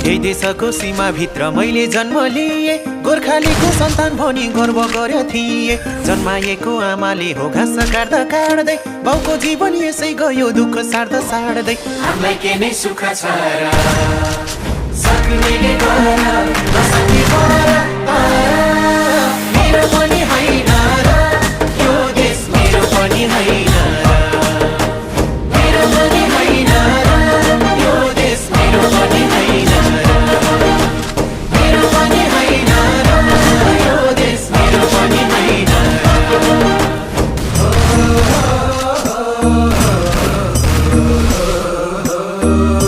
यही देशको सीमाभित्र मैले जन्म लिए, गोर्खालीको सन्तान भनी गर्व गर्यो थिए। जन्माएको आमाले हो घाँस काट्दा काट्दै, बाउको जीवन यसै गयो दुःख सार्दा सार्दै। हामीलाई के नै सुख छ र, सक्नेले गर नसक्ने मेरो पनि होइन र, यो देश मेरो पनि होइन र, मेरो पनि होइन र, यो देश मेरो पनि होइन र, मेरो पनि होइन र, यो देश मेरो पनि होइन र। Oh, oh, oh, oh, oh, oh, oh, oh, oh, oh, oh, oh, oh, oh, oh,